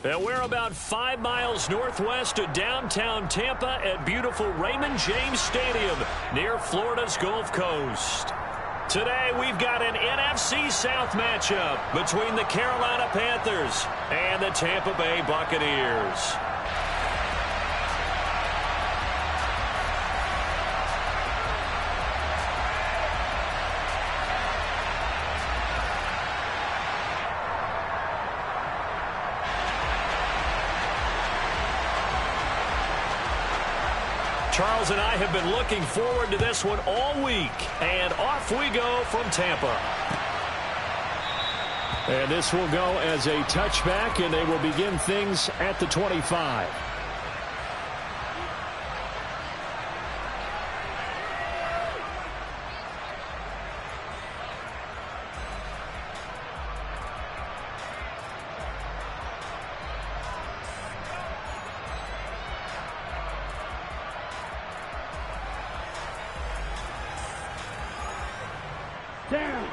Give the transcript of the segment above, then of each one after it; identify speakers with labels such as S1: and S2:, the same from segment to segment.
S1: And we're about 5 miles northwest of downtown Tampa at beautiful Raymond James Stadium near Florida's Gulf Coast. Today we've got an NFC South matchup between the Carolina Panthers and the Tampa Bay Buccaneers. Charles and I have been looking forward to this one all week. And off we go from Tampa. And this will go as a touchback, and they will begin things at the 25.
S2: Down.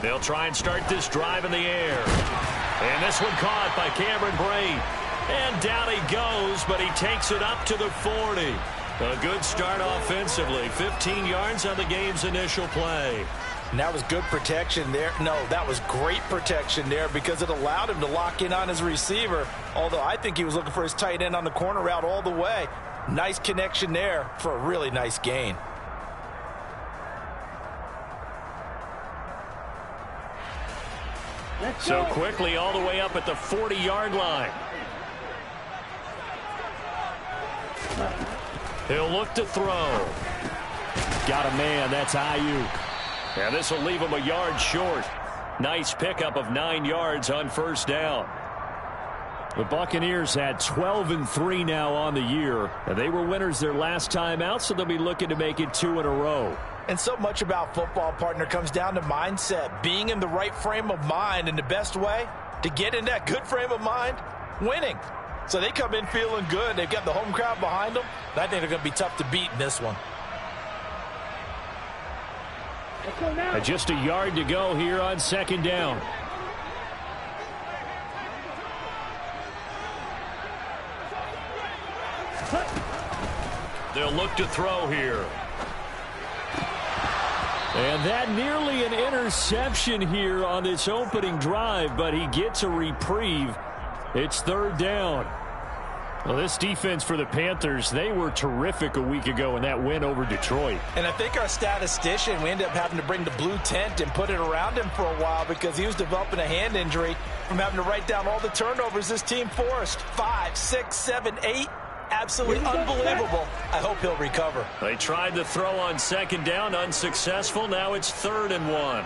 S1: They'll try and start this drive in the air. And this one caught by Cameron Brate. And down he goes, but he takes it up to the 40. A good start offensively. 15 yards on the game's initial play.
S3: And that was good protection there. No, that was great protection there because it allowed him to lock in on his receiver. Although I think he was looking for his tight end on the corner route all the way. Nice connection there for a really nice gain.
S1: So quickly all the way up at the 40-yard line. He'll look to throw. Got a man. That's Ayuk. And this will leave him a yard short. Nice pickup of 9 yards on first down. The Buccaneers had 12-3 now on the year. And they were winners their last time out, so they'll be looking to make it 2 in a row.
S3: And so much about football, partner, comes down to mindset. Being in the right frame of mind, and the best way to get in that good frame of mind, winning. So they come in feeling good. They've got the home crowd behind them. And I think they're going to be tough to beat in this one.
S1: And just a yard to go here on second down. They'll look to throw here. And that nearly an interception here on this opening drive, but he gets a reprieve. It's third down. Well, this defense for the Panthers, they were terrific a week ago in that win over Detroit.
S3: And I think our statistician, we ended up having to bring the blue tent and put it around him for a while because he was developing a hand injury from having to write down all the turnovers this team forced. 5, 6, 7, 8. Absolutely unbelievable. I hope he'll recover.
S1: They tried to throw on second down, unsuccessful. Now it's 3rd and 1.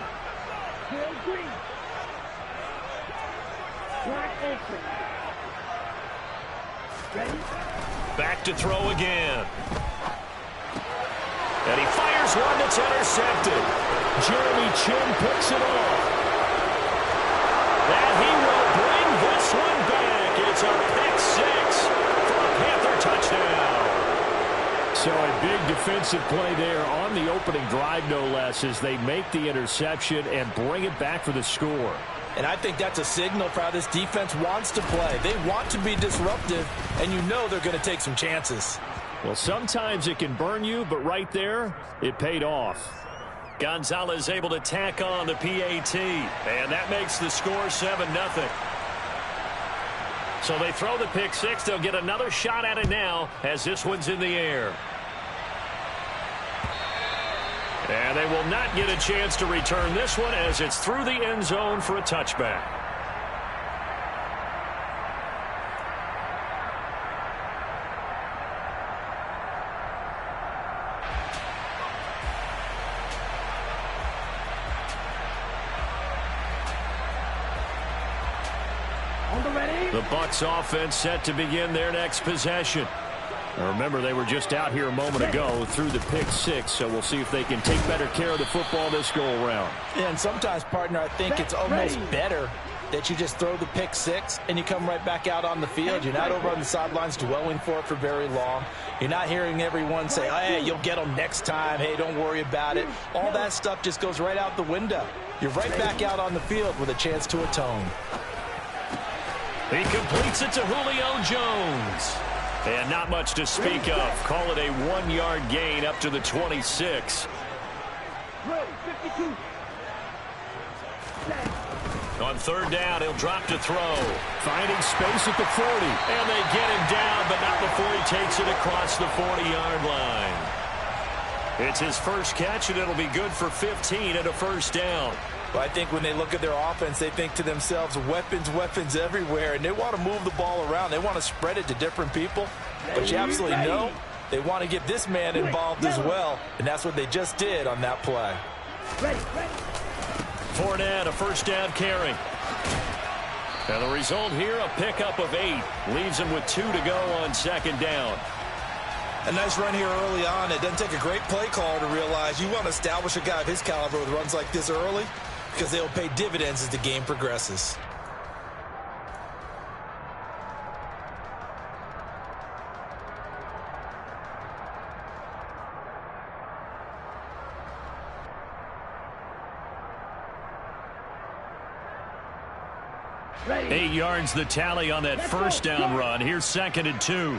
S1: Back to throw again. And he fires one that's intercepted. Jeremy Chin picks it off. And he will bring this one back. It's a pick 6 for a Panther touchdown. So a big defensive play there on the opening drive, no less, as they make the interception and bring it back for the score.
S3: And I think that's a signal for how this defense wants to play. They want to be disruptive, and you know they're going to take some chances.
S1: Well, sometimes it can burn you, but right there, it paid off. Gonzalez able to tack on the PAT, and that makes the score 7-0. So they throw the pick 6. They'll get another shot at it now as this one's in the air. And they will not get a chance to return this one as it's through the end zone for a touchback. The Bucs offense set to begin their next possession. Now remember, they were just out here a moment ago through the pick 6, so we'll see if they can take better care of the football this go-around.
S3: Yeah, and sometimes, partner, I think it's almost better that you just throw the pick 6 and you come right back out on the field. You're not over on the sidelines dwelling for it for very long. You're not hearing everyone say, oh, hey, you'll get them next time. Hey, don't worry about it. All that stuff just goes right out the window. You're right back out on the field with a chance to atone.
S1: He completes it to Julio Jones. And not much to speak of. Call it a 1-yard gain up to the 26. On third down, he'll drop to throw. Finding space at the 40. And they get him down, but not before he takes it across the 40-yard line. It's his first catch, and it'll be good for 15 and a first down.
S3: Well, I think when they look at their offense, they think to themselves, weapons, weapons everywhere, and they want to move the ball around. They want to spread it to different people. But you absolutely know they want to get this man involved as well, and that's what they just did on that play.
S1: Fournette, a first down carry. And the result here, a pickup of 8. Leaves him with 2 to go on second down.
S3: A nice run here early on. It doesn't take a great play caller to realize you want to establish a guy of his caliber with runs like this early because they'll pay dividends as the game progresses.
S1: Ready. 8 yards the tally on that first down run. Here's 2nd and 2.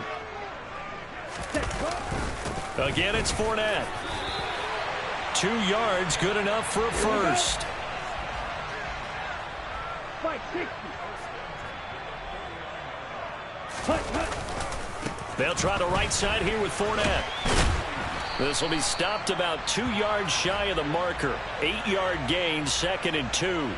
S1: Again, it's Fournette. 2 yards, good enough for a first. They'll try the right side here with Fournette. This will be stopped about 2 yards shy of the marker. 8-yard gain, 2nd and 2.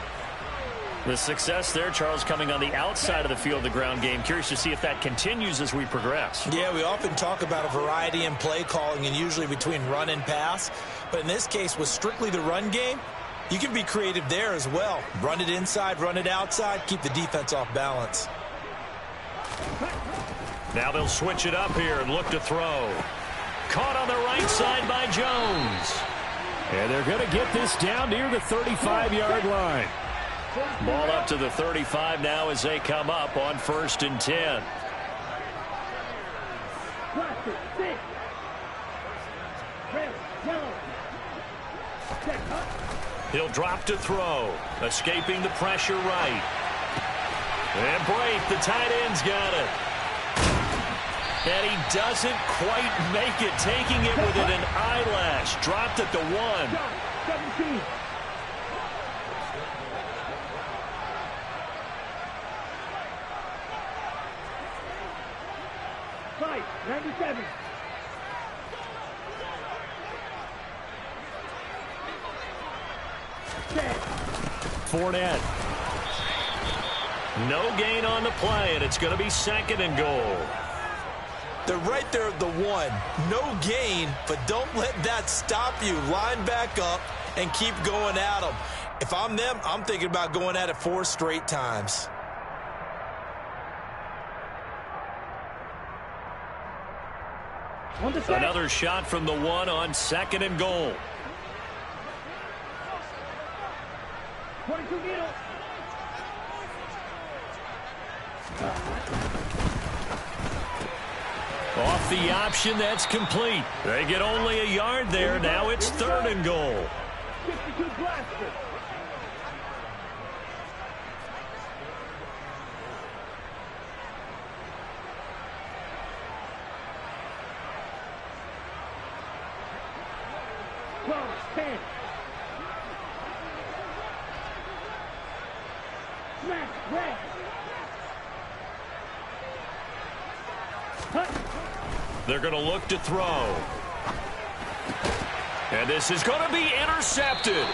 S1: The success there, Charles, coming on the outside of the field, the ground game. Curious to see if that continues as we progress.
S3: Yeah, we often talk about a variety in play calling and usually between run and pass. But in this case, with strictly the run game, you can be creative there as well. Run it inside, run it outside, keep the defense off balance.
S1: Now they'll switch it up here and look to throw. Caught on the right side by Jones. And they're going to get this down near the 35-yard line. Ball up to the 35 now as they come up on 1st and 10. He'll drop to throw. Escaping the pressure right. And break. The tight end's got it. And he doesn't quite make it. Taking it within an eyelash. Dropped at the 1. 17. Fournette. No gain on the play, and it's going to be 2nd and goal.
S3: They're right there at the 1. No gain, but don't let that stop you. Line back up and keep going at them. If I'm them, I'm thinking about going at it 4 straight times.
S1: Another shot from the 1 on 2nd and goal. 22 meters. Off the option, that's complete. They get only a yard there. Now it's 3rd and goal. 52 blaster. They're going to look to throw. And this is going to be intercepted.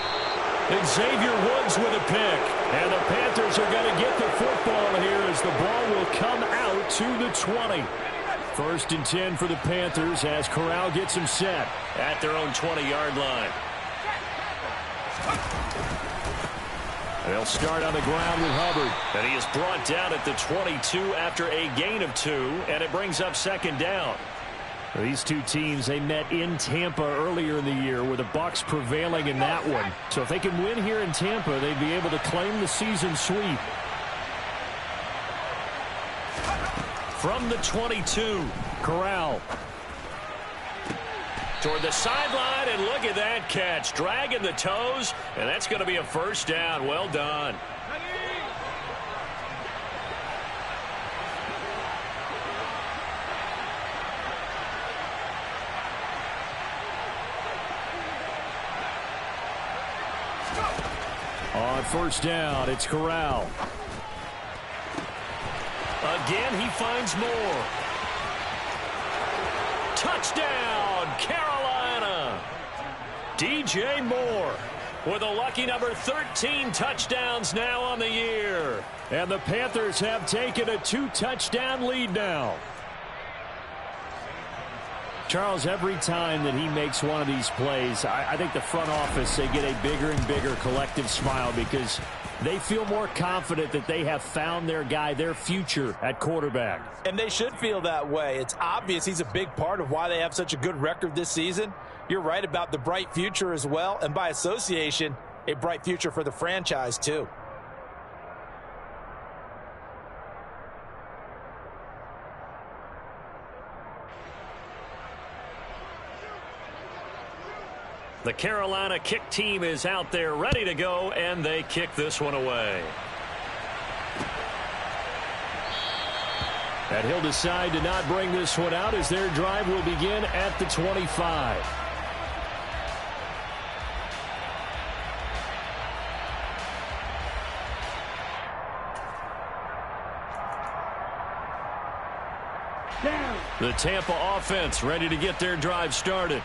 S1: Xavier Woods with a pick. And the Panthers are going to get the football here as the ball will come out to the 20. 1st and 10 for the Panthers as Corral gets them set at their own 20-yard line. They'll start on the ground with Hubbard. And he is brought down at the 22 after a gain of 2, and it brings up 2nd down. These two teams, they met in Tampa earlier in the year with the Bucs prevailing in that one. So if they can win here in Tampa, they'd be able to claim the season sweep. From the 22, Corral. Toward the sideline, and look at that catch. Dragging the toes, and that's going to be a first down. Well done. On first down, it's Corral. Again, he finds more. Touchdown, Carolina. DJ Moore with a lucky number 13 touchdowns now on the year. And the Panthers have taken a 2-touchdown lead now. Charles, every time that he makes one of these plays, I think the front office, they get a bigger and bigger collective smile because they feel more confident that they have found their guy, their future at quarterback.
S3: And they should feel that way. It's obvious he's a big part of why they have such a good record this season. You're right about the bright future as well, and by association, a bright future for the franchise too.
S1: The Carolina kick team is out there ready to go, and they kick this one away. And he'll decide to not bring this one out as their drive will begin at the 25. The Tampa offense ready to get their drive started.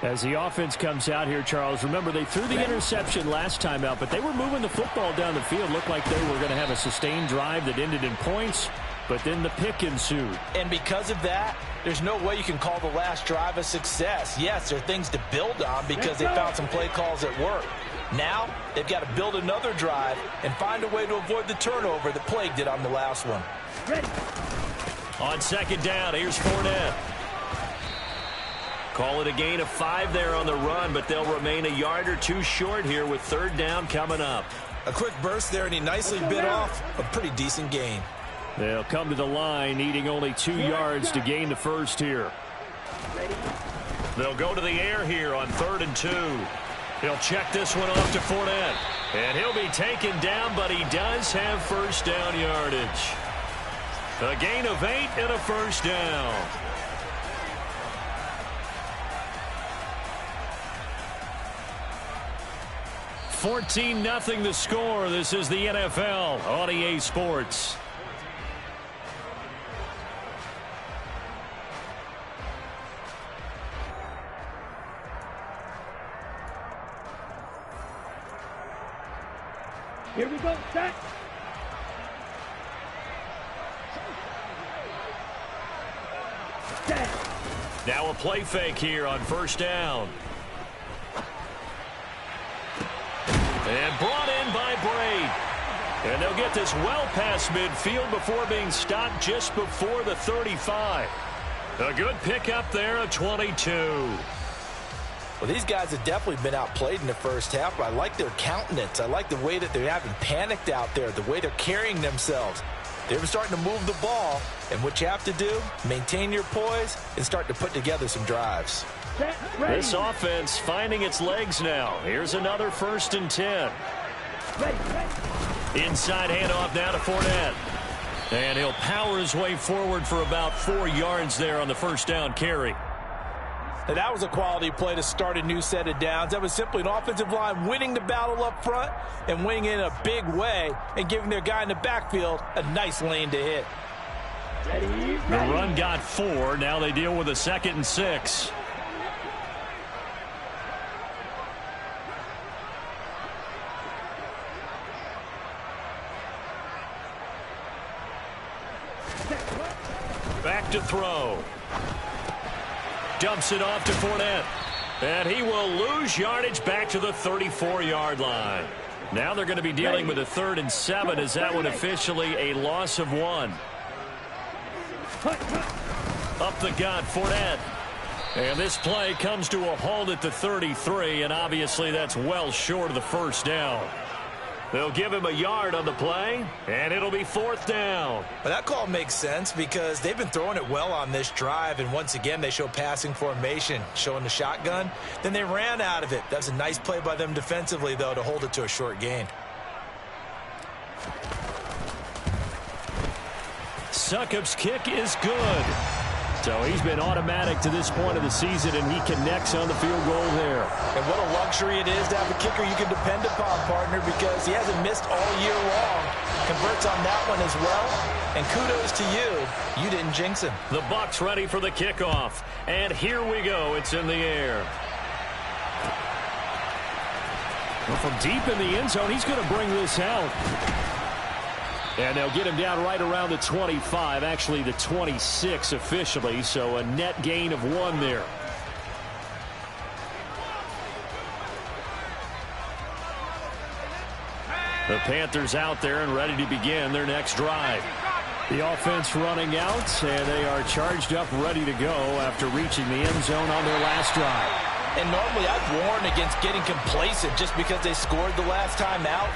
S1: As the offense comes out here, Charles, remember they threw the interception last time out, but they were moving the football down the field. Looked like they were going to have a sustained drive that ended in points, but then the pick ensued.
S3: And because of that, there's no way you can call the last drive a success. Yes, there are things to build on because they found some play calls that work. Now, they've got to build another drive and find a way to avoid the turnover that plagued it on the last one.
S1: On second down, here's Fournette. Call it a gain of 5 there on the run, but they'll remain a yard or two short here with third down coming up.
S3: A quick burst there, and he nicely bit off a pretty decent gain.
S1: They'll come to the line, needing only 2 yards to gain the first here. They'll go to the air here on 3rd and 2. He'll check this one off to Fournette. And he'll be taken down, but he does have first down yardage. A gain of 8 and a first down. $14-0 the score. This is the NFL on EA Sports.
S2: Here we go, set.
S1: Now a play fake here on first down. And brought in by Braid. And they'll get this well past midfield before being stopped just before the 35. A good pickup there, a 22.
S3: Well, these guys have definitely been outplayed in the first half, but I like their countenance. I like the way that they haven't panicked out there, the way they're carrying themselves. They're starting to move the ball, and what you have to do, maintain your poise and start to put together some drives.
S1: This offense finding its legs now. Here's another 1st and 10. Inside handoff now to Fournette. And he'll power his way forward for about 4 yards there on the first down carry.
S3: Now, that was a quality play to start a new set of downs. That was simply an offensive line winning the battle up front and winning in a big way and giving their guy in the backfield a nice lane to hit.
S1: The run got 4. Now they deal with a 2nd and 6. Back to throw. Dumps it off to Fournette. And he will lose yardage back to the 34-yard line. Now they're going to be dealing with a 3rd and 7 as that one officially a loss of 1. Up the gut, Fournette. And this play comes to a halt at the 33, and obviously that's well short of the first down. They'll give him a yard on the play, and it'll be 4th down.
S3: Well, that call makes sense because they've been throwing it well on this drive, and once again they show passing formation, showing the shotgun. Then they ran out of it. That was a nice play by them defensively, though, to hold it to a short gain.
S1: Succop's kick is good. So he's been automatic to this point of the season, and he connects on the field goal there.
S3: And what a luxury it is to have a kicker you can depend upon, partner, because he hasn't missed all year long. Converts on that one as well. And kudos to you. You didn't jinx him.
S1: The Bucs ready for the kickoff. And here we go. It's in the air. Well, from deep in the end zone, he's going to bring this out. And they'll get him down right around the 25, actually the 26 officially, so a net gain of 1 there. The Panthers out there and ready to begin their next drive. The offense running out, and they are charged up, ready to go after reaching the end zone on their last drive.
S3: And normally I'd warn against getting complacent just because they scored the last time out.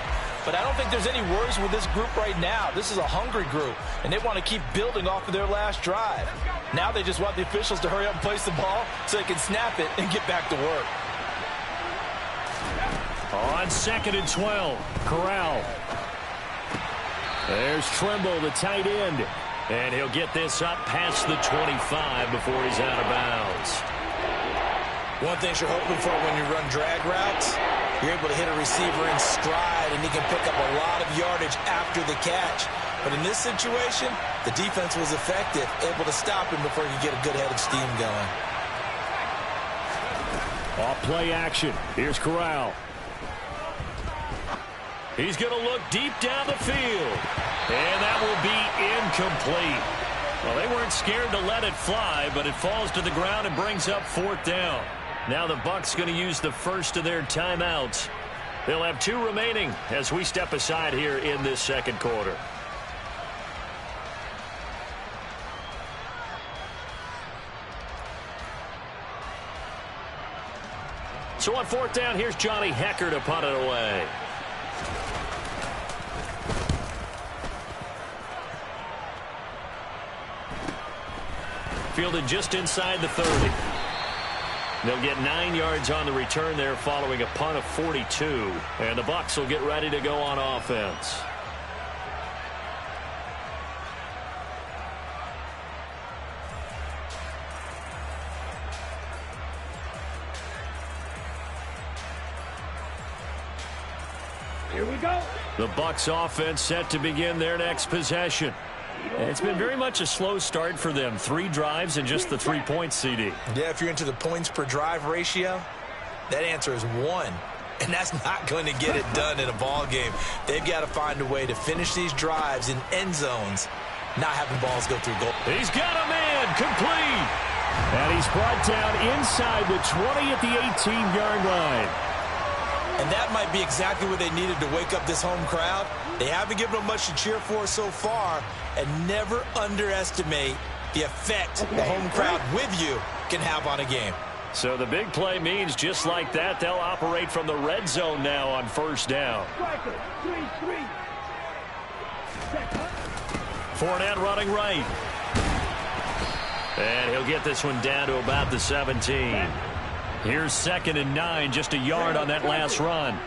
S3: But I don't think there's any worries with this group right now. This is a hungry group, and they want to keep building off of their last drive. Now they just want the officials to hurry up and place the ball so they can snap it and get back to work.
S1: On 2nd and 12, Corral. There's Trimble, the tight end. And he'll get this up past the 25 before he's out of bounds.
S3: One thing you're hoping for when you run drag routes, you're able to hit a receiver in stride, and he can pick up a lot of yardage after the catch. But in this situation, the defense was effective, able to stop him before he could get a good head of steam going.
S1: Off play action. Here's Corral. He's going to look deep down the field. And that will be incomplete. Well, they weren't scared to let it fly, but it falls to the ground and brings up 4th down. Now the Bucs going to use the first of their timeouts. They'll have 2 remaining as we step aside here in this second quarter. So on 4th down, here's Johnny Hecker to punt it away. Fielded just inside the 30. They'll get 9 yards on the return there following a punt of 42. And the Bucs will get ready to go on offense.
S2: Here we go.
S1: The Bucs offense set to begin their next possession. It's been very much a slow start for them. 3 drives and just the 3 points, CD.
S3: Yeah, if you're into the points per drive ratio, that answer is 1. And that's not going to get it done in a ball game. They've got to find a way to finish these drives in end zones, not having balls go through goal.
S1: He's got a man, complete. And he's brought down inside the 20 at the 18-yard line.
S3: And that might be exactly what they needed to wake up this home crowd. They haven't given them much to cheer for so far, and never underestimate the effect the home crowd with you can have on a game.
S1: So the big play means just like that, they'll operate from the red zone now on 1st down. Fournette running right. And he'll get this one down to about the 17. Here's 2nd and 9, just a yard on that last run.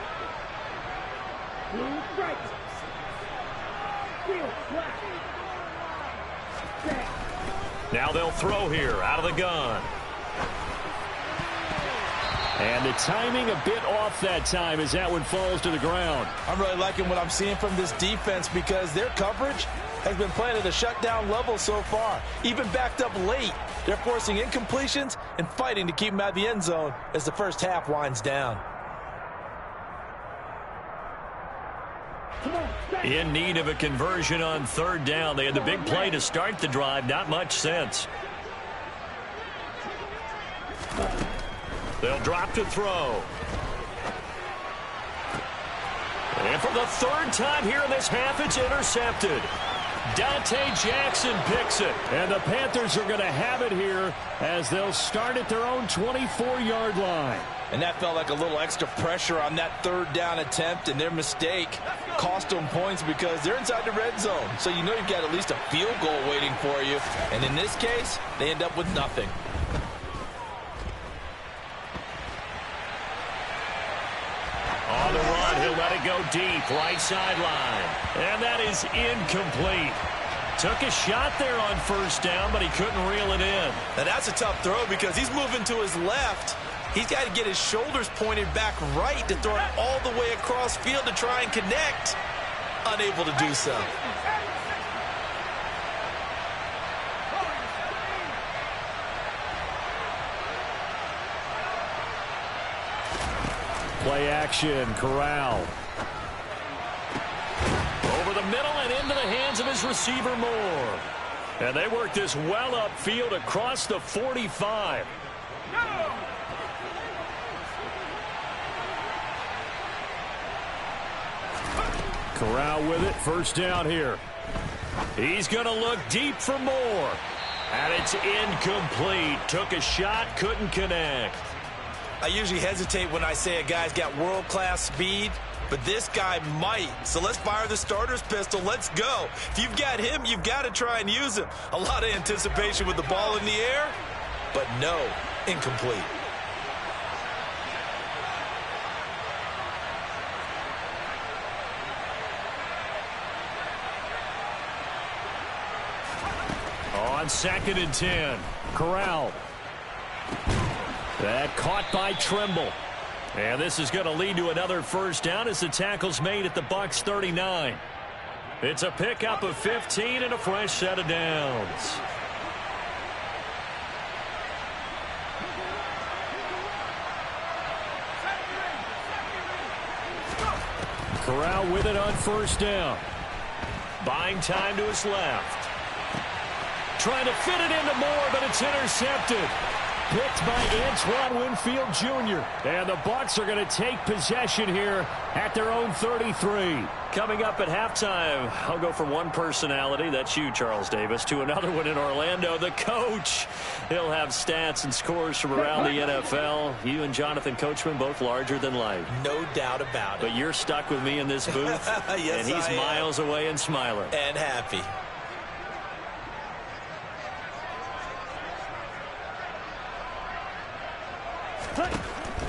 S1: Now they'll throw here out of the gun. And the timing a bit off that time as that one falls to the ground.
S3: I'm really liking what I'm seeing from this defense because their coverage has been playing at a shutdown level so far. Even backed up late, they're forcing incompletions and fighting to keep them out of the end zone as the first half winds down.
S1: In need of a conversion on 3rd down. They had the big play to start the drive. Not much sense. They'll drop to throw. And for the 3rd time here in this half, it's intercepted. Dante Jackson picks it. And the Panthers are going to have it here as they'll start at their own 24-yard line.
S3: And that felt like a little extra pressure on that third down attempt, and their mistake cost them points because they're inside the red zone. So you know you've got at least a field goal waiting for you. And in this case, they end up with nothing.
S1: On the run, he'll let it go deep, right sideline. And that is incomplete. Took a shot there on first down, but he couldn't reel it in.
S3: Now that's a tough throw because he's moving to his left. He's got to get his shoulders pointed back right to throw it all the way across field to try and connect. Unable to do so.
S1: Play action, Corral. Over the middle and into the hands of his receiver, Moore. And they work this well upfield across the 45. Corral with it, first down here. He's going to look deep for Moore. And it's incomplete. Took a shot, couldn't connect.
S3: I usually hesitate when I say a guy's got world-class speed, but this guy might. So let's fire the starter's pistol. Let's go. If you've got him, you've got to try and use him. A lot of anticipation with the ball in the air, but no, incomplete.
S1: On 2nd and 10, Corral. That caught by Trimble. And this is going to lead to another first down as the tackle's made at the Bucs 39. It's a pickup of 15 and a fresh set of downs. Corral with it on first down. Buying time to his left. Trying to fit it into Moore, but it's intercepted. Picked by Antoine Winfield Jr. And the Bucs are going to take possession here at their own 33. Coming up at halftime, I'll go from one personality, that's you, Charles Davis, to another one in Orlando, the coach. He'll have stats and scores from around the NFL. You and Jonathan Coachman both larger than life.
S3: No doubt about it.
S1: But you're stuck with me in this booth,
S3: yes,
S1: and he's miles away and smiling.
S3: And happy.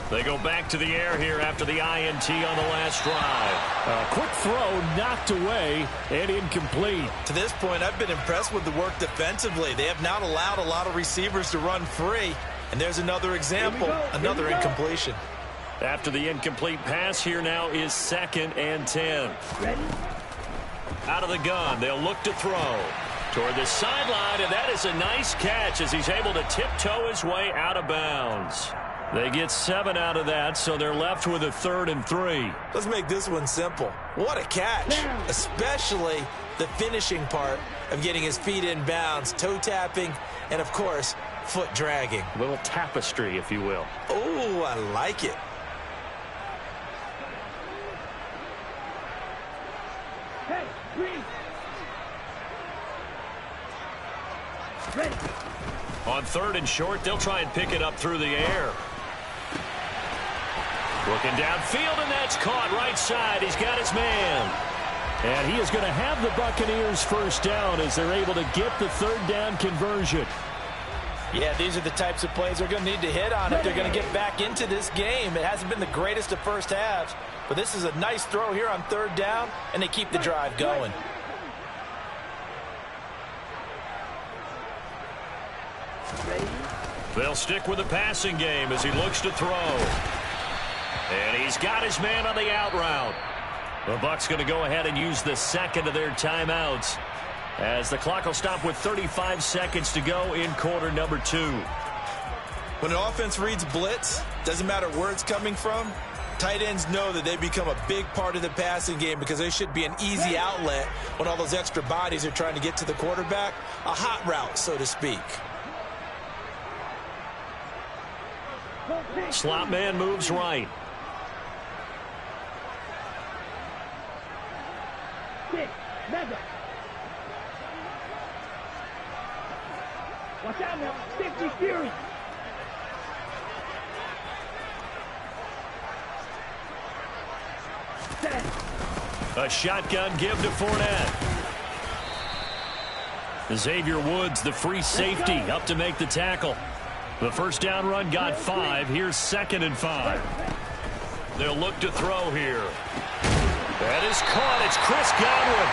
S1: They go back to the air here after the INT on the last drive. A quick throw knocked away and incomplete.
S3: To this point, I've been impressed with the work defensively. They have not allowed a lot of receivers to run free. And there's another example, another incompletion.
S1: After the incomplete pass, here now is 2nd and 10.
S2: Ready?
S1: Out of the gun, they'll look to throw. Toward the sideline, and that is a nice catch as he's able to tiptoe his way out of bounds. They get 7 out of that, so they're left with a 3rd and 3.
S3: Let's make this one simple. What a catch, especially the finishing part of getting his feet in bounds, toe tapping, and, of course, foot dragging.
S1: A little tapestry, if you will.
S3: Oh, I like it.
S2: Hey, green. Ready.
S1: On 3rd and short, they'll try and pick it up through the air. Looking downfield, and that's caught right side. He's got his man. And he is going to have the Buccaneers first down as they're able to get the 3rd down conversion.
S3: Yeah, these are the types of plays they're going to need to hit on if they're going to get back into this game. It hasn't been the greatest of first halves, but this is a nice throw here on 3rd down, and they keep the drive going.
S1: They'll stick with the passing game as he looks to throw. And he's got his man on the out route. The Bucs going to go ahead and use the 2nd of their timeouts as the clock will stop with 35 seconds to go in quarter number 2.
S3: When an offense reads blitz, doesn't matter where it's coming from, tight ends know that they become a big part of the passing game because they should be an easy outlet when all those extra bodies are trying to get to the quarterback. A hot route, so to speak.
S1: Slot man moves right.
S2: Watch out now. 50 Fury.
S1: A shotgun give to Fournette. Xavier Woods, the free safety, up to make the tackle. The first down run got 5. Here's 2nd and 5. They'll look to throw here. That is caught. It's Chris Godwin.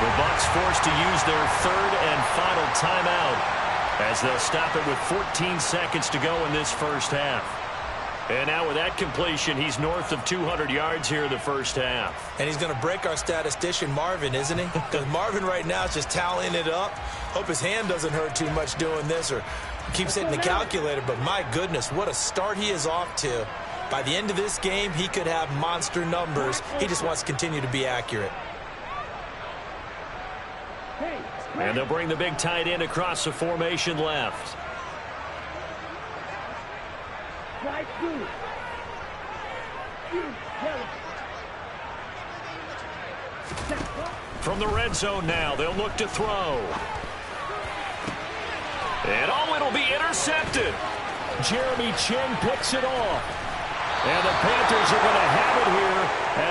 S1: The Bucs forced to use their 3rd and final timeout as they'll stop it with 14 seconds to go in this first half. And now with that completion, he's north of 200 yards here in the first half.
S3: And he's going to break our statistician Marvin, isn't he? Because Marvin right now is just tallying it up. Hope his hand doesn't hurt too much doing this or keeps hitting the calculator. But my goodness, what a start he is off to. By the end of this game, he could have monster numbers. He just wants to continue to be accurate.
S1: And they'll bring the big tight end across the formation left. From the red zone now, they'll look to throw. And it'll be intercepted. Jeremy Chinn picks it off. And the Panthers are going to have it here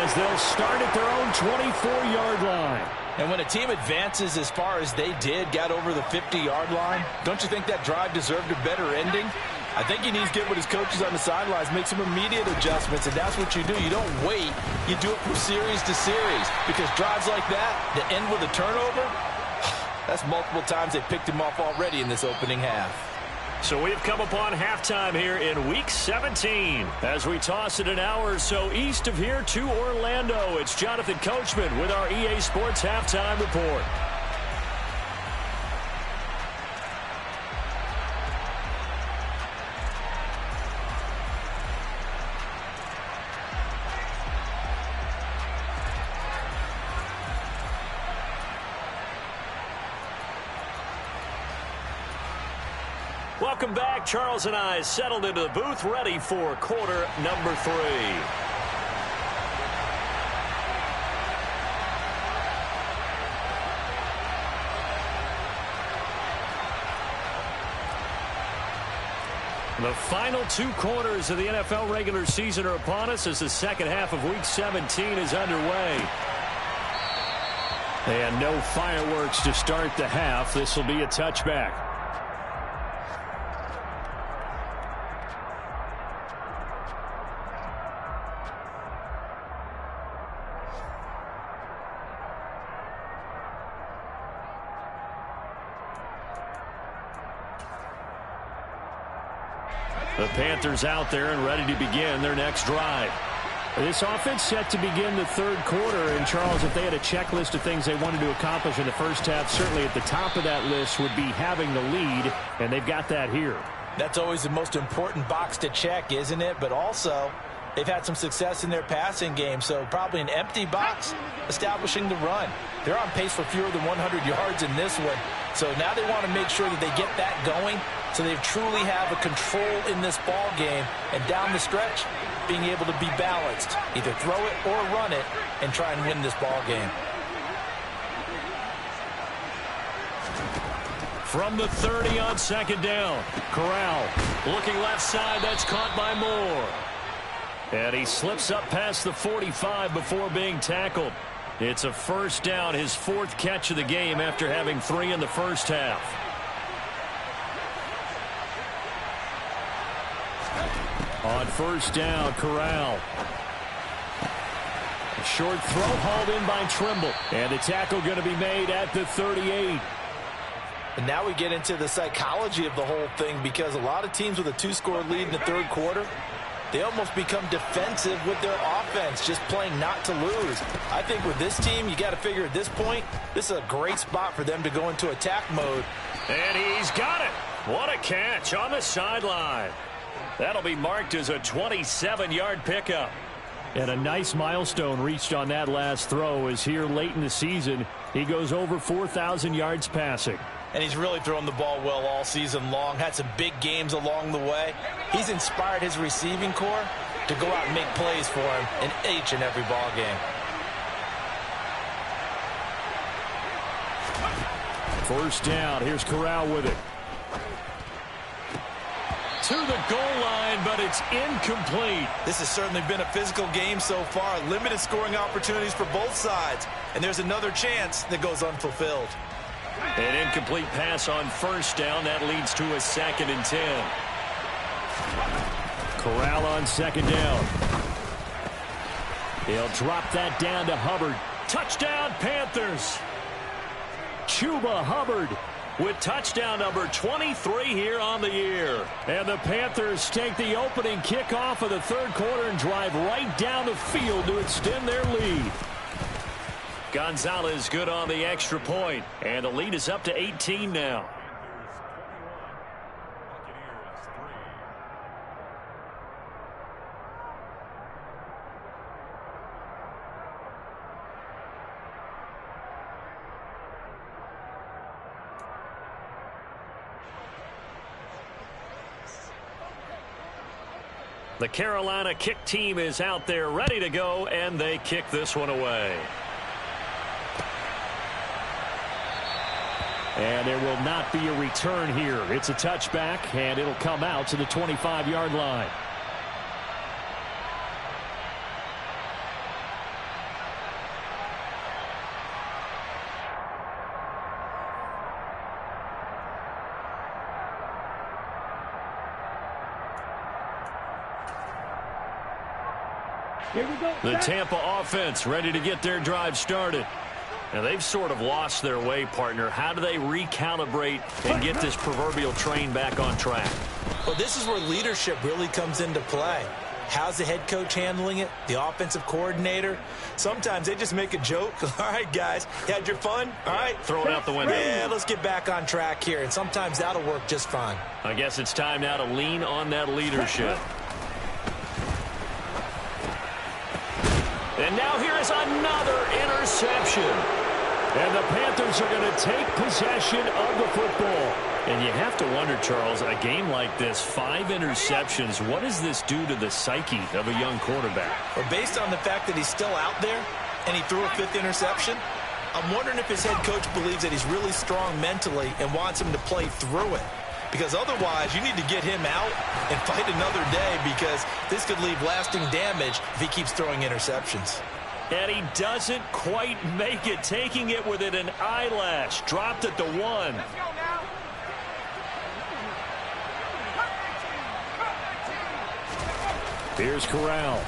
S1: as they'll start at their own 24-yard line.
S3: And when a team advances as far as they did, got over the 50-yard line, don't you think that drive deserved a better ending? I think he needs to get with his coaches on the sidelines, make some immediate adjustments, and that's what you do. You don't wait. You do it from series to series because drives like that end with a turnover, that's multiple times they picked him off already in this opening half.
S1: So we've come upon halftime here in Week 17 as we toss it an hour or so east of here to Orlando. It's Jonathan Coachman with our EA Sports Halftime Report. Welcome back. Charles and I settled into the booth ready for quarter number 3. The final 2 quarters of the NFL regular season are upon us as the second half of Week 17 is underway. And no fireworks to start the half. This will be a touchback. The Panthers out there and ready to begin their next drive. This offense set to begin the 3rd quarter. And, Charles, if they had a checklist of things they wanted to accomplish in the first half, certainly at the top of that list would be having the lead, and they've got that here.
S3: That's always the most important box to check, isn't it? But also, they've had some success in their passing game, so probably an empty box establishing the run. They're on pace for fewer than 100 yards in this one. So now they want to make sure that they get that going so they truly have a control in this ball game. And down the stretch, being able to be balanced. Either throw it or run it and try and win this ball game.
S1: From the 30 on 2nd down. Corral looking left side. That's caught by Moore. And he slips up past the 45 before being tackled. It's a first down, his 4th catch of the game after having 3 in the first half. On first down, Corral. A short throw hauled in by Trimble. And the tackle going to be made at the 38.
S3: And now we get into the psychology of the whole thing because a lot of teams with a 2-score lead in the 3rd quarter, they almost become defensive with their offense, just playing not to lose. I think with this team, you got to figure at this point, this is a great spot for them to go into attack mode.
S1: And he's got it. What a catch on the sideline. That'll be marked as a 27-yard pickup. And a nice milestone reached on that last throw as here late in the season, he goes over 4,000 yards passing.
S3: And he's really thrown the ball well all season long. Had some big games along the way. He's inspired his receiving corps to go out and make plays for him in each and every ball game.
S1: First down. Here's Corral with it. to the goal line, but it's incomplete.
S3: This has certainly been a physical game so far. Limited scoring opportunities for both sides. And there's another chance that goes unfulfilled.
S1: An incomplete pass on first down. That leads to a 2nd and 10. Corral on 2nd down. He'll drop that down to Hubbard. Touchdown, Panthers. Chuba Hubbard with touchdown number 23 here on the year. And the Panthers take the opening kickoff of the 3rd quarter and drive right down the field to extend their lead. Gonzalez good on the extra point, and the lead is up to 18 now. The Carolina kick team is out there ready to go, and they kick this one away. And there will not be a return here. It's a touchback, and it'll come out to the 25-yard line.
S2: Here we go.
S1: The Tampa offense ready to get their drive started. Now, they've sort of lost their way, partner. How do they recalibrate and get this proverbial train back on track?
S3: Well, this is where leadership really comes into play. How's the head coach handling it? The offensive coordinator? Sometimes they just make a joke. All right, guys, you had your fun? All right.
S1: Throw it out the window.
S3: Yeah, let's get back on track here. And sometimes that'll work just fine.
S1: I guess it's time now to lean on that leadership. And now here is another interception. And the Panthers are going to take possession of the football. And you have to wonder, Charles, a game like this, 5 interceptions, what does this do to the psyche of a young quarterback?
S3: Well, based on the fact that he's still out there and he threw a 5th interception, I'm wondering if his head coach believes that he's really strong mentally and wants him to play through it. Because otherwise, you need to get him out and fight another day, because this could leave lasting damage if he keeps throwing interceptions.
S1: And he doesn't quite make it, taking it within an eyelash. Dropped at the 1. Here's Corral.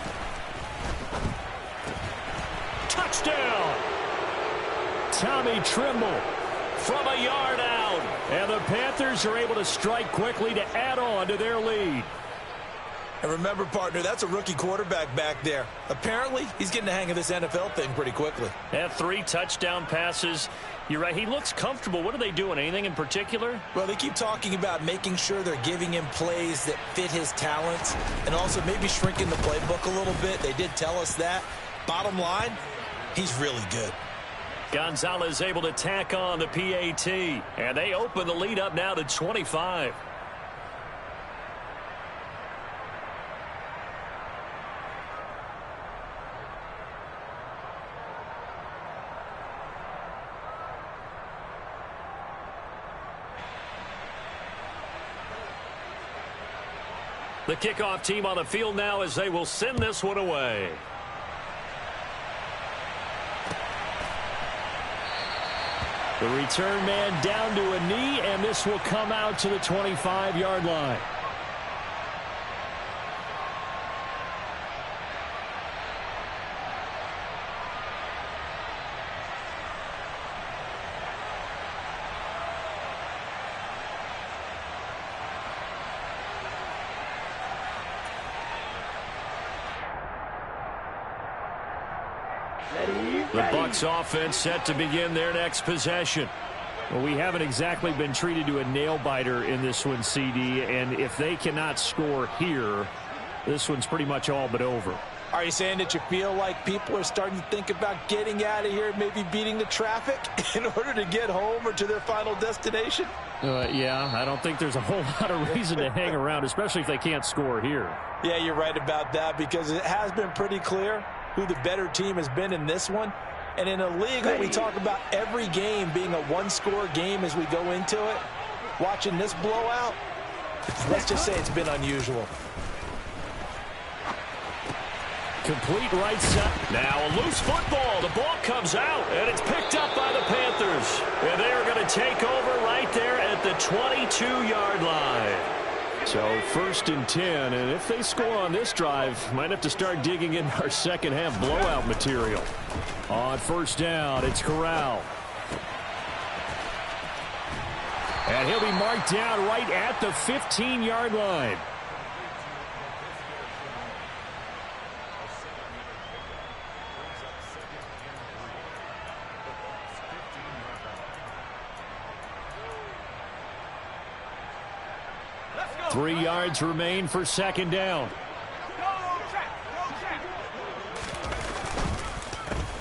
S1: Touchdown! Tommy Trimble from a yard out. And the Panthers are able to strike quickly to add on to their lead.
S3: And remember, partner, that's a rookie quarterback back there. Apparently, he's getting the hang of this NFL thing pretty quickly.
S1: Had 3 touchdown passes. You're right, he looks comfortable. What are they doing? Anything in particular?
S3: Well, they keep talking about making sure they're giving him plays that fit his talents and also maybe shrinking the playbook a little bit. They did tell us that. Bottom line, he's really good.
S1: Gonzalez able to tack on the PAT. And they open the lead up now to 25. The kickoff team on the field now as they will send this one away. The return man down to a knee, and this will come out to the 25-yard line. The Bucs offense set to begin their next possession. Well, we haven't exactly been treated to a nail-biter in this one, CD, and if they cannot score here, this one's pretty much all but over.
S3: Are you saying that you feel like people are starting to think about getting out of here, maybe beating the traffic in order to get home or to their final destination?
S1: Yeah, I don't think there's a whole lot of reason to hang around, especially if they can't score here.
S3: Yeah, you're right about that, because it has been pretty clear who the better team has been in this one. And in a league where we talk about every game being a one-score game as we go into it, watching this blowout, Let's just say it's been unusual.
S1: Complete right side. Now a loose football. The ball comes out, and it's picked up by the Panthers. And they're going to take over right there at the 22-yard line. So 1st and 10, and if they score on this drive, might have to start digging in our second half blowout material. On 1st down, it's Corral. And he'll be marked down right at the 15-yard line. Go. 3 yards remain for 2nd down.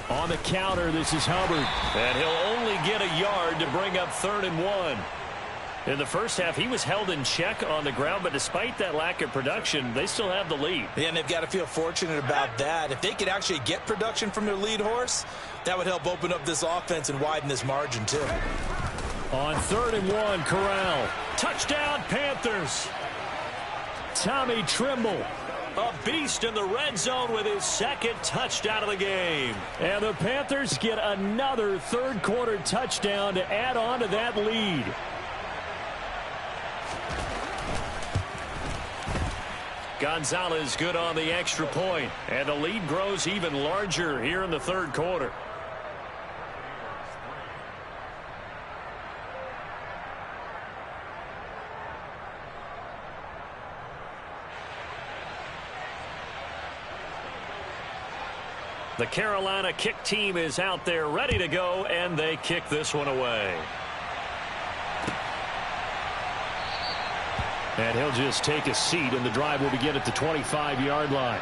S1: On the counter, this is Hubbard. And he'll only get a yard to bring up 3rd and 1. In the first half, he was held in check on the ground, but despite that lack of production, they still have the lead.
S3: Yeah, and they've got to feel fortunate about that. If they could actually get production from their lead horse, that would help open up this offense and widen this margin, too.
S1: On 3rd and 1, Corral. Touchdown, Panthers. Tommy Trimble, a beast in the red zone with his 2nd touchdown of the game. And the Panthers get another 3rd quarter touchdown to add on to that lead. Gonzalez good on the extra point, and the lead grows even larger here in the 3rd quarter. The Carolina kick team is out there ready to go, and they kick this one away. And he'll just take a seat, and the drive will begin at the 25-yard line.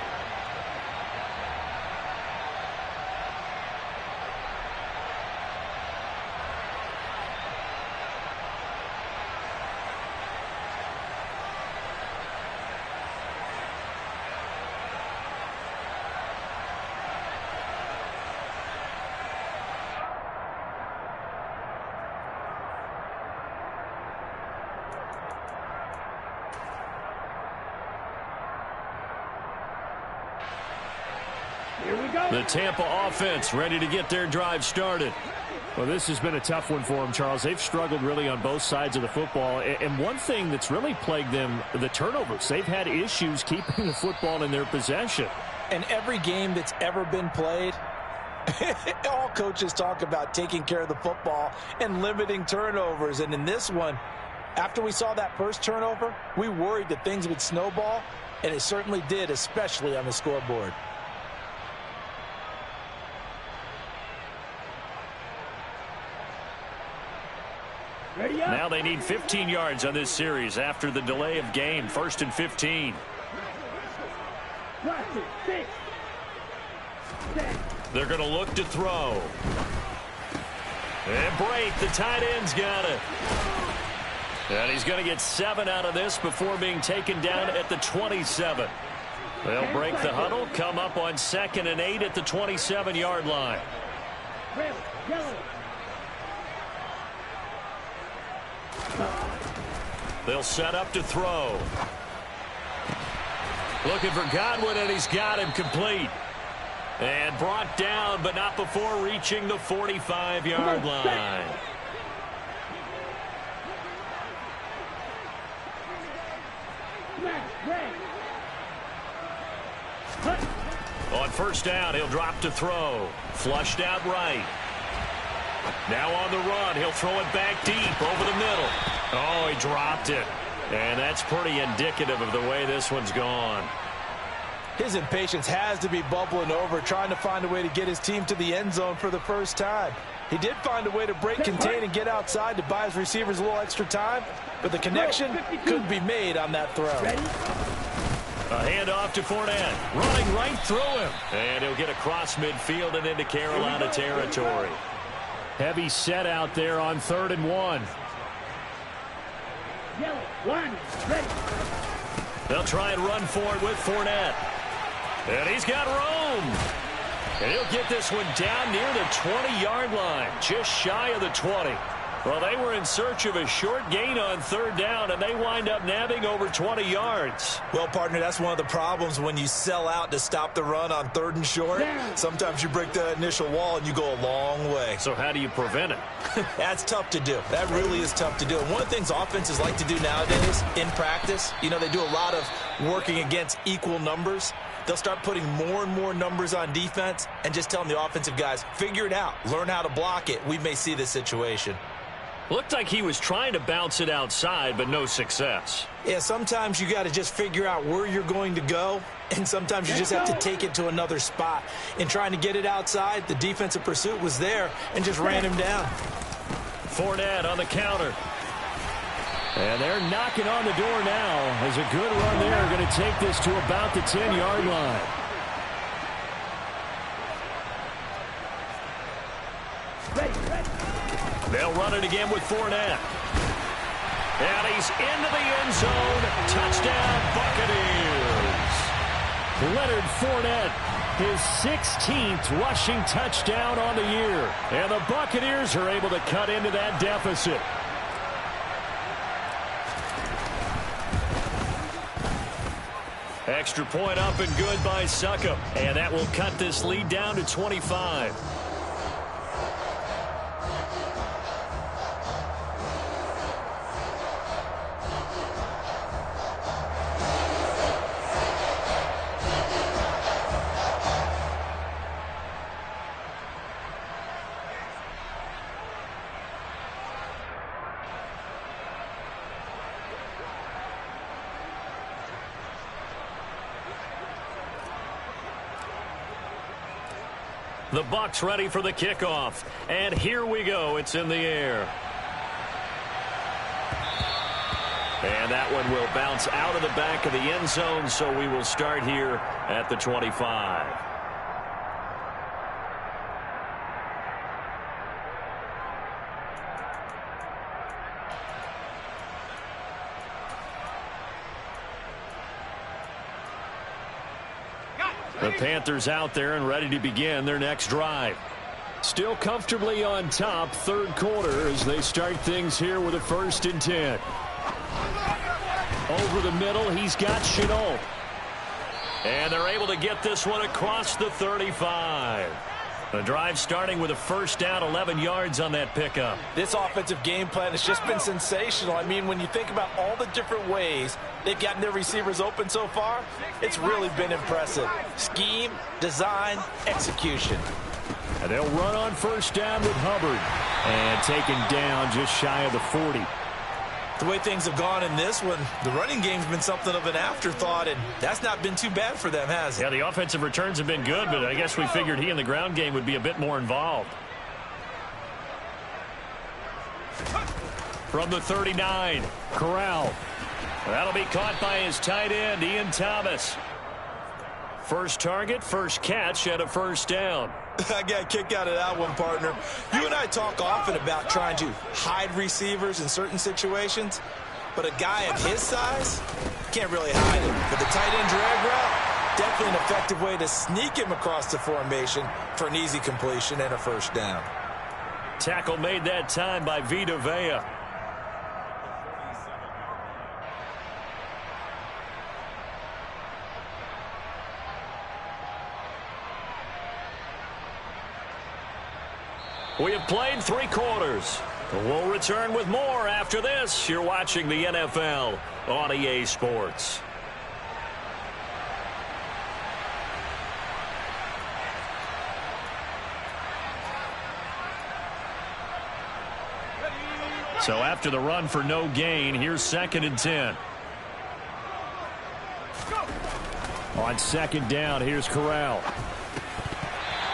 S1: The Tampa offense ready to get their drive started. Well, this has been a tough one for them, Charles. They've struggled really on both sides of the football. And one thing that's really plagued them, the turnovers. They've had issues keeping the football in their possession. And every game that's ever been played, all coaches talk about taking care of the football and limiting turnovers. And in this one, after we saw that first turnover, we worried that things would snowball, and it certainly did, especially on the scoreboard. Now they need 15 yards on this series after the delay of game. 1st and 15. They're going to look to throw. And break. The tight end's got it. And he's going to get 7 out of this before being taken down at the 27. They'll break the huddle, come up on 2nd and 8 at the 27-yard line. They'll set up to throw. Looking for Godwin, and he's got him complete. And brought down, but not before reaching the 45-yard line. On 1st down, he'll drop to throw. Flushed out right. Now on the run, he'll throw it back deep over the middle. Oh, he dropped it. And that's pretty indicative of the way this one's gone. His impatience has to be bubbling over, trying to find a way to get his team to the end zone for the first time. He did find a way to break, contain, and get outside to buy his receivers a little extra time, but the connection couldn't be made on that throw. A handoff to Fournette, running right through him. And he'll get across midfield and into Carolina territory. Heavy set out there on 3rd and 1. They'll try and run for it with Fournette. And he's got room. And he'll get this one down near the 20-yard line, just shy of the 20. Well, they were in search of a short gain on third down, and they wind up nabbing over 20 yards.
S3: Well, partner, that's one of the problems when you sell out to stop the run on third and short. Sometimes you break that initial wall and you go a long way.
S1: So how do you prevent it?
S3: That's tough to do. That really is tough to do. And one of the things offenses like to do nowadays in practice, you know, they do a lot of working against equal numbers. They'll start putting more and more numbers on defense and just telling the offensive guys, figure it out, learn how to block it. We may see this situation.
S1: Looked like he was trying to bounce it outside, but no success.
S3: Yeah, sometimes you got to just figure out where you're going to go, and sometimes you just have to take it to another spot. In trying to get it outside, the defensive pursuit was there and just ran him down.
S1: Fournette on the counter. And they're knocking on the door now. As a good run there, going to take this to about the 10-yard line. They'll run it again with Fournette. And he's into the end zone. Touchdown, Buccaneers. Leonard Fournette, his 16th rushing touchdown on the year. And the Buccaneers are able to cut into that deficit. Extra point up and good by Succop. And that will cut this lead down to 25. The Bucs ready for the kickoff. And here we go. It's in the air. And that one will bounce out of the back of the end zone, so we will start here at the 25. The Panthers out there and ready to begin their next drive. Still comfortably on top, third quarter, as they start things here with a 1st and 10. Over the middle, he's got Shenault. And they're able to get this one across the 35. The drive starting with a 1st down, 11 yards on that pickup.
S3: This offensive game plan has just been sensational. I mean, when you think about all the different ways they've gotten their receivers open so far, it's really been impressive. Scheme, design, execution.
S1: And they'll run on 1st down with Hubbard. And taken down just shy of the 40.
S3: The way things have gone in this one, the running game's been something of an afterthought, and that's not been too bad for them, has it?
S1: Yeah, the offensive returns have been good, but I guess we figured he in the ground game would be a bit more involved. From the 39, Corral. That'll be caught by his tight end, Ian Thomas. First target, first catch, and a 1st down.
S3: I got a kick out of that one, partner. You and I talk often about trying to hide receivers in certain situations, but a guy of his size can't really hide him. But the tight end drag route, definitely an effective way to sneak him across the formation for an easy completion and a 1st down.
S1: Tackle made that time by Vita Vea. We have played 3 quarters. We'll return with more after this. You're watching the NFL on EA Sports. So after the run for no gain, here's 2nd and 10. On 2nd down, here's Corral.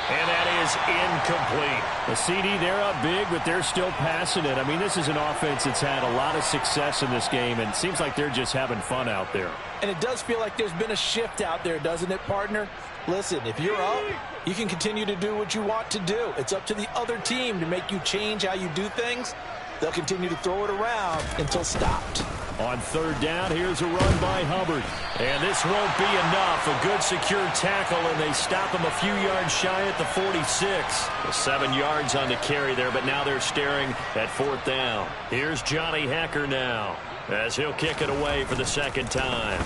S1: And that is incomplete. The CD, they're up big, but they're still passing it. I mean, this is an offense that's had a lot of success in this game, and it seems like they're just having fun out there.
S3: And it does feel like there's been a shift out there, doesn't it, partner? Listen, if you're up, you can continue to do what you want to do. It's up to the other team to make you change how you do things. They'll continue to throw it around until stopped.
S1: On third down, here's a run by Hubbard. And this won't be enough. A good secure tackle, and they stop him a few yards shy at the 46. 7 yards on the carry there, but now they're staring at fourth down. Here's Johnny Hacker now, as he'll kick it away for the second time.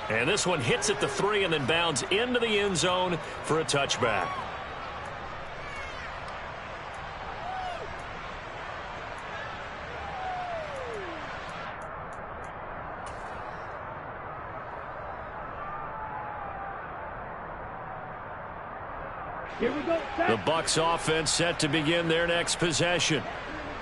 S1: And this one hits at the 3 and then bounds into the end zone for a touchback.
S2: Here we go.
S1: The Bucs offense set to begin their next possession.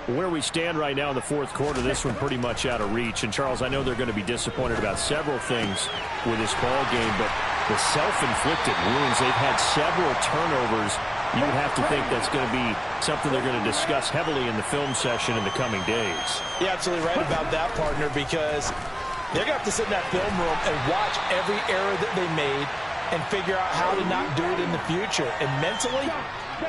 S1: Where we stand right now in the fourth quarter, this one pretty much out of reach. And, Charles, I know they're going to be disappointed about several things with this ball game, but the self-inflicted wounds, they've had several turnovers. You would have to think that's going to be something they're going to discuss heavily in the film session in the coming days.
S3: You're absolutely right about that, partner, because they're going to have to sit in that film room and watch every error that they made and figure out how to not do it in the future. And mentally,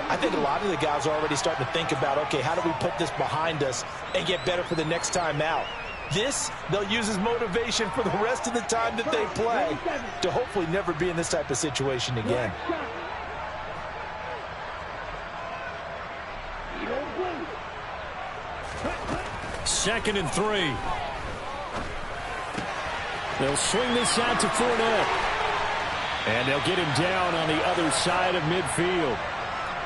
S3: I think a lot of the guys are already starting to think about, okay, how do we put this behind us and get better for the next time out? This, they'll use as motivation for the rest of the time that they play to hopefully never be in this type of situation again.
S1: Second and 3. They'll swing this out to Fournette. And they'll get him down on the other side of midfield.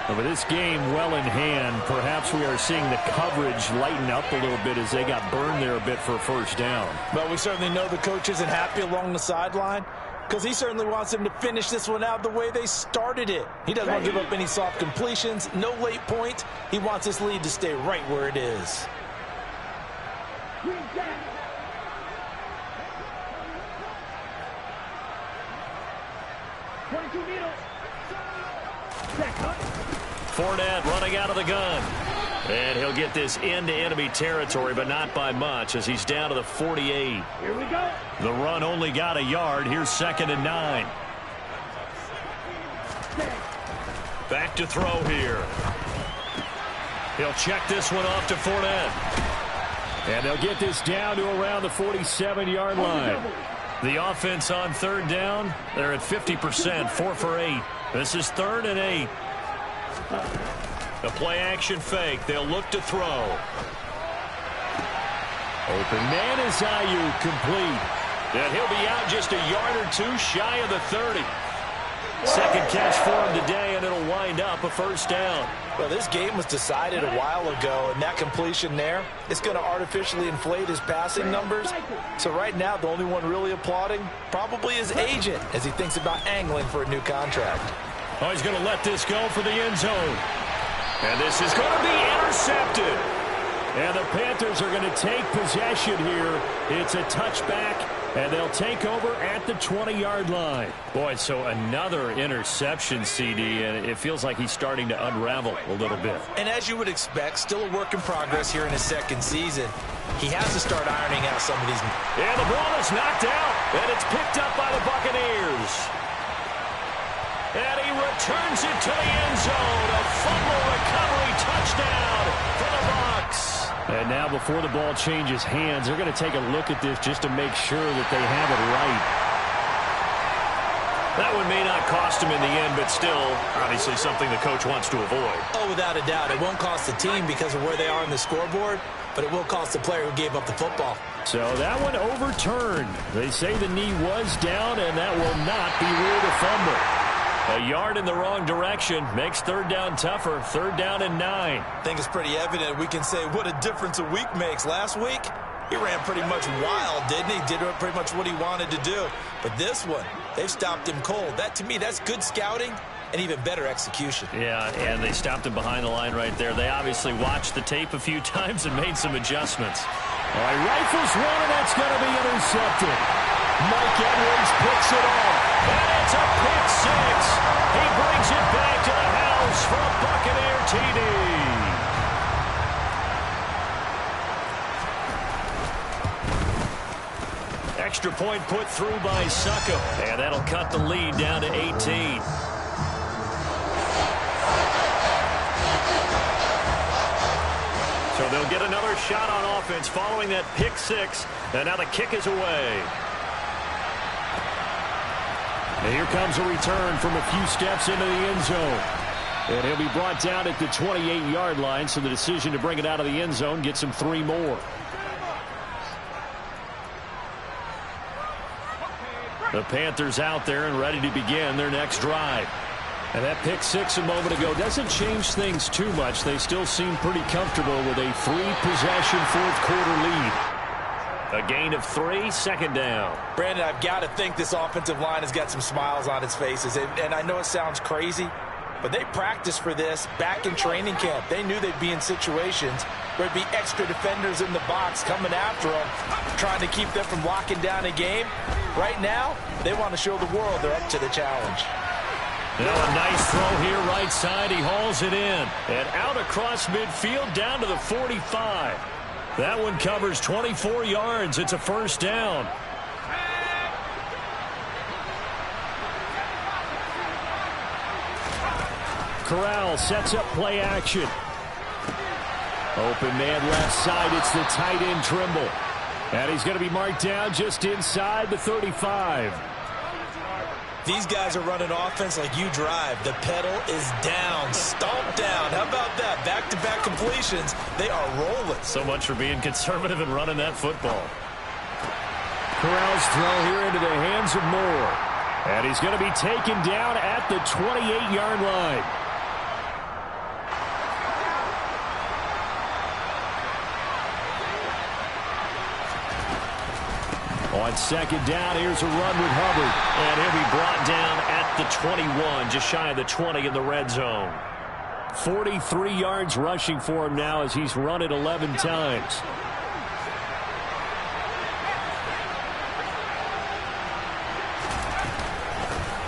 S1: Over this game well in hand, perhaps we are seeing the coverage lighten up a little bit as they got burned there a bit for a first down.
S3: But we certainly know the coach isn't happy along the sideline because he certainly wants them to finish this one out the way they started it. He doesn't want to give up any soft completions, no late points. He wants this lead to stay right where it is.
S1: Fournette running out of the gun. And he'll get this into enemy territory, but not by much as he's down to the 48.
S2: Here we go.
S1: The run only got a yard. Here's 2nd and 9. Back to throw here. He'll check this one off to Fournette. And they'll get this down to around the 47-yard line. The offense on third down, they're at 50%, 4 for 8. This is 3rd and 8. The play-action fake. They'll look to throw. Open man is Ayuk, complete. And he'll be out just a yard or two shy of the 30. Second catch for him today, and it'll wind up a first down.
S3: Well, this game was decided a while ago, and that completion there is going to artificially inflate his passing numbers. So right now, the only one really applauding probably his agent as he thinks about angling for a new contract.
S1: Oh, he's going to let this go for the end zone. And this is going to be intercepted. And the Panthers are going to take possession here. It's a touchback, and they'll take over at the 20-yard line. Boy, so another interception, CD, and it feels like he's starting to unravel a little bit.
S3: And as you would expect, still a work in progress here in his second season. He has to start ironing out some of these.
S1: And the ball is knocked out, and it's picked up by the Buccaneers. And he returns it to the end zone. A fumble recovery touchdown for the Bucs. And now before the ball changes hands, they're going to take a look at this just to make sure that they have it right. That one may not cost him in the end, but still, obviously something the coach wants to avoid.
S3: Oh, without a doubt. It won't cost the team because of where they are on the scoreboard, but it will cost the player who gave up the football.
S1: So that one overturned. They say the knee was down, and that will not be ruled a fumble. A yard in the wrong direction makes third down tougher. 3rd down and 9.
S3: I think it's pretty evident. We can say what a difference a week makes. Last week, he ran pretty much wild, didn't he? Did pretty much what he wanted to do. But this one, they've stopped him cold. That, to me, that's good scouting and even better execution.
S1: Yeah, and they stopped him behind the line right there. They obviously watched the tape a few times and made some adjustments. All right, rifles one, and that's going to be intercepted. Mike Edwards picks it off, and it's a pick 6. He brings it back to the house for a Buccaneer TD. Extra point put through by Succo, and that'll cut the lead down to 18. they'll get another shot on offense following that pick six. And now the kick is away. And here comes a return from a few steps into the end zone. And he'll be brought down at the 28-yard line, so the decision to bring it out of the end zone gets him 3 more. The Panthers out there and ready to begin their next drive. And that pick six a moment ago doesn't change things too much. They still seem pretty comfortable with a 3-possession fourth-quarter lead. A gain of 3, second down.
S3: Brandon, I've got to think this offensive line has got some smiles on its faces. And I know it sounds crazy, but they practiced for this back in training camp. They knew they'd be in situations where there'd be extra defenders in the box coming after them, trying to keep them from locking down a game. Right now, they want to show the world they're up to the challenge.
S1: Now a nice throw here right side. He hauls it in. And out across midfield down to the 45. That one covers 24 yards. It's a first down. Corral sets up play action. Open man left side. It's the tight end Trimble. And he's going to be marked down just inside the 35.
S3: These guys are running offense like you drive. The pedal is down, stomped down. How about that? Back-to-back completions. They are rolling.
S1: So much for being conservative and running that football. Corral's throw here into the hands of Moore. And he's going to be taken down at the 28-yard line. On second down, here's a run with Hubbard. And he'll be brought down at the 21, just shy of the 20 in the red zone. 43 yards rushing for him now as he's run it 11 times.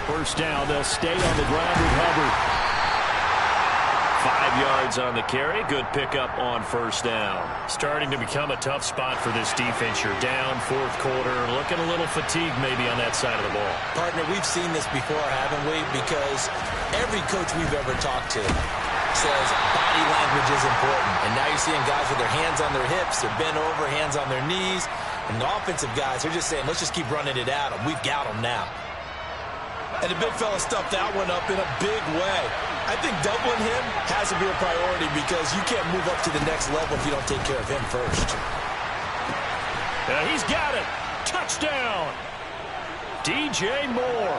S1: First down, they'll stay on the ground with Hubbard. 5 yards on the carry. Good pickup on first down. Starting to become a tough spot for this defense. You're down fourth quarter. Looking a little fatigued maybe on that side of the ball.
S3: Partner, we've seen this before, haven't we? Because every coach we've ever talked to says body language is important. And now you're seeing guys with their hands on their hips. They're bent over, hands on their knees. And the offensive guys, they're just saying, let's just keep running it at them. We've got them now. And the big fella stuffed that one up in a big way. I think doubling him has to be a priority because you can't move up to the next level if you don't take care of him first.
S1: He's got it. Touchdown. DJ Moore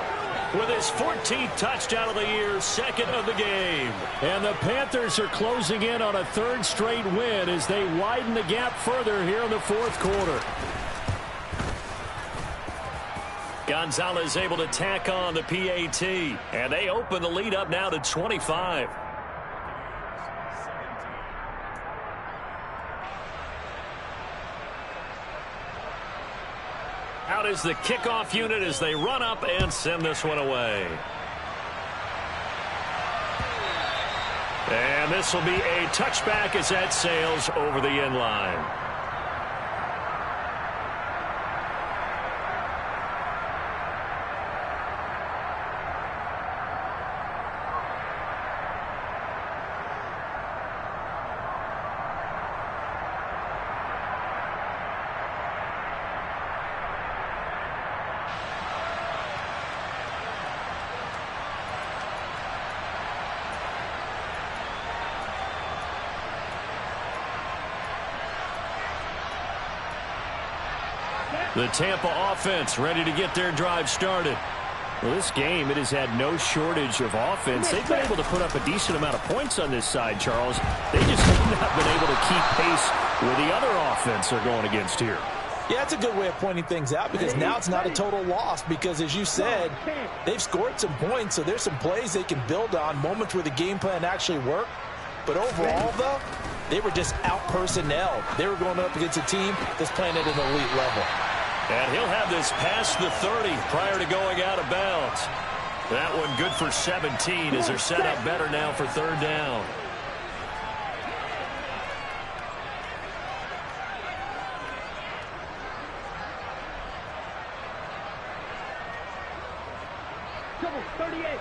S1: with his 14th touchdown of the year, second of the game. And the Panthers are closing in on a third straight win as they widen the gap further here in the fourth quarter. Gonzalez able to tack on the PAT, and they open the lead up now to 25. Out is the kickoff unit as they run up and send this one away. And this will be a touchback as that sails over the end line. The Tampa offense ready to get their drive started. Well, this game, it has had no shortage of offense. They've been able to put up a decent amount of points on this side, Charles. They just have not been able to keep pace with the other offense they're going against here.
S3: Yeah, that's a good way of pointing things out because now it's not a total loss because, as you said, they've scored some points, so there's some plays they can build on, moments where the game plan actually worked. But overall, though, they were just out-personnel. They were going up against a team that's playing at an elite level.
S1: And he'll have this past the 30 prior to going out of bounds. That one good for 17 as they're set up better now for third down.
S2: Come on, 38.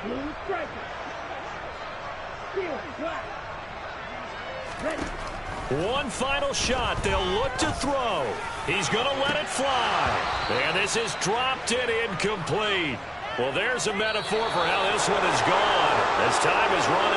S2: Blue striker. Steal. Black. Ready.
S1: One final shot. They'll look to throw. He's going to let it fly. And this is dropped in incomplete. Well, there's a metaphor for how this one is gone as time is run out.